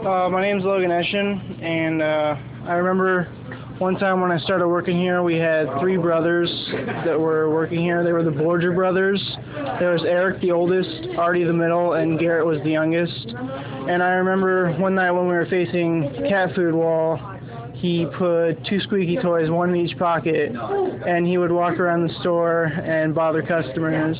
My name's Logan Eschen, and I remember one time when I started working here, we had three brothers that were working here. They were the Borger brothers. There was Eric, the oldest, Artie, the middle, and Garrett was the youngest. And I remember one night when we were facing cat food wall, he put two squeaky toys, one in each pocket, and he would walk around the store and bother customers.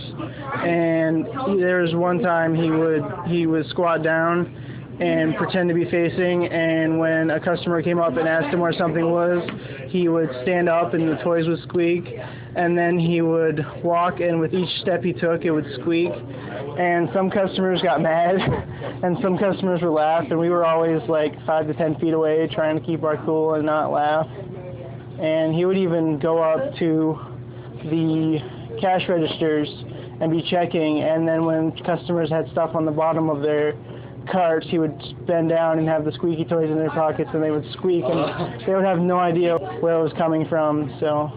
And there was one time he would squat down and pretend to be facing, and when a customer came up and asked him where something was, he would stand up and the toys would squeak, and then he would walk, and with each step he took, it would squeak. And some customers got mad, and some customers would laugh, and we were always like 5 to 10 feet away trying to keep our cool and not laugh. And he would even go up to the cash registers and be checking, and then when customers had stuff on the bottom of their carts, he would bend down and have the squeaky toys in their pockets, and they would squeak, and they would have no idea where it was coming from. So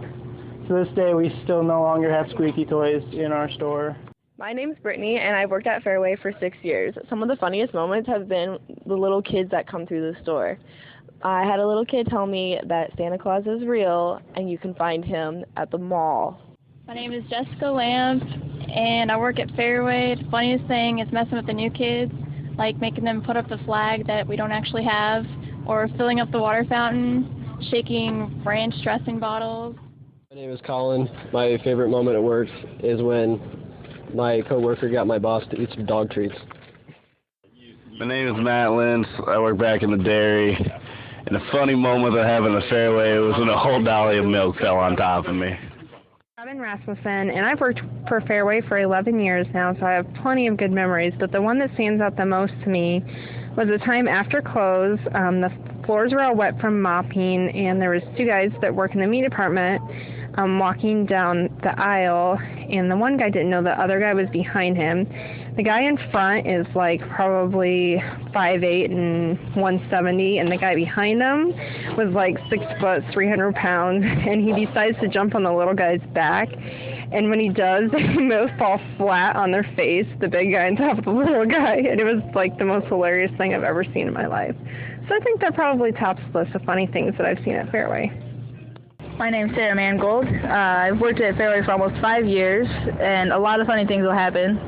to this day, we still no longer have squeaky toys in our store. My name's Brittany, and I've worked at Fareway for 6 years. Some of the funniest moments have been the little kids that come through the store. I had a little kid tell me that Santa Claus is real, and you can find him at the mall. My name is Jessica Lamb, and I work at Fareway. The funniest thing is messing with the new kids, like making them put up the flag that we don't actually have, or filling up the water fountain, shaking ranch dressing bottles. My name is Colin. My favorite moment at work is when my coworker got my boss to eat some dog treats. My name is Matt Lentz. I work back in the dairy. And a funny moment I have in the Fairway was when a whole dolly of milk fell on top of me. Robin Rasmussen, and I've worked for Fareway for 11 years now, so I have plenty of good memories, but the one that stands out the most to me was the time after close. The floors were all wet from mopping, and there was two guys that work in the meat department walking down the aisle, and the one guy didn't know the other guy was behind him. The guy in front is like probably 5'8" and 170, and the guy behind him was like 6 foot, 300 pounds, and he decides to jump on the little guy's back, and when he does, they both fall flat on their face, the big guy on top of the little guy, and it was like the most hilarious thing I've ever seen in my life. So I think that probably tops the list of funny things that I've seen at Fareway. My name's Sarah Mangold. I've worked at Fareway for almost 5 years, and a lot of funny things will happen.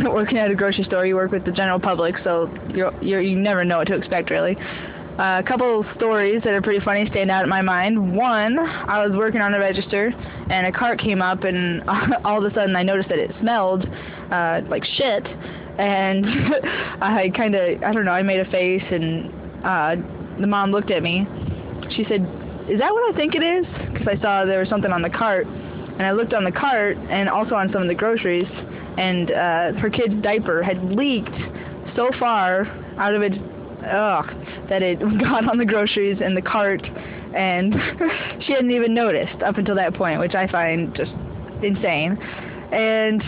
Working at a grocery store, you work with the general public, so you never know what to expect, really. A couple stories that are pretty funny stand out in my mind. One, I was working on the register, and a cart came up, and all of a sudden I noticed that it smelled like shit, and I made a face, and the mom looked at me. She said, "Is that what I think it is?" Because I saw there was something on the cart, and I looked on the cart and also on some of the groceries, and her kid's diaper had leaked so far out of it that it got on the groceries and the cart, and she hadn't even noticed up until that point, which I find just insane. And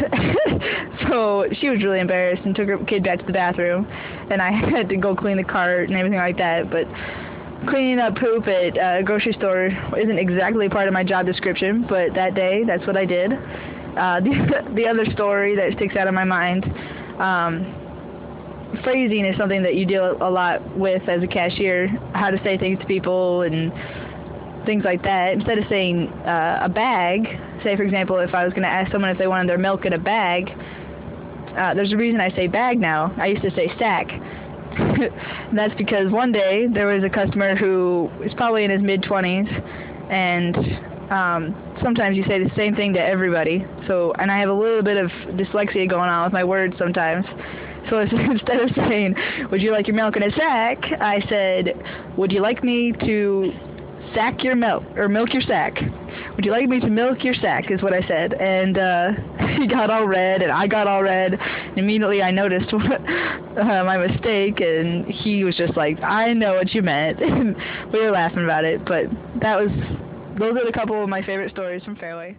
so she was really embarrassed and took her kid back to the bathroom, and I had to go clean the cart and everything like that. But cleaning up poop at a grocery store isn't exactly part of my job description, but that day, that's what I did. The other story that sticks out of my mind, phrasing is something that you deal a lot with as a cashier, how to say things to people and things like that. Instead of saying a bag, say for example, if I was going to ask someone if they wanted their milk in a bag, there's a reason I say bag now. I used to say sack. And that's because one day there was a customer who is probably in his mid-20s, and sometimes you say the same thing to everybody. So, and I have a little bit of dyslexia going on with my words sometimes. So instead of saying, "Would you like your milk in a sack?" I said, "Would you like me to sack your milk, or milk your sack? Would you like me to milk your sack?" is what I said. And he got all red, and I got all red. And immediately I noticed my mistake, and he was just like, "I know what you meant." And we were laughing about it, but those are a couple of my favorite stories from Fareway.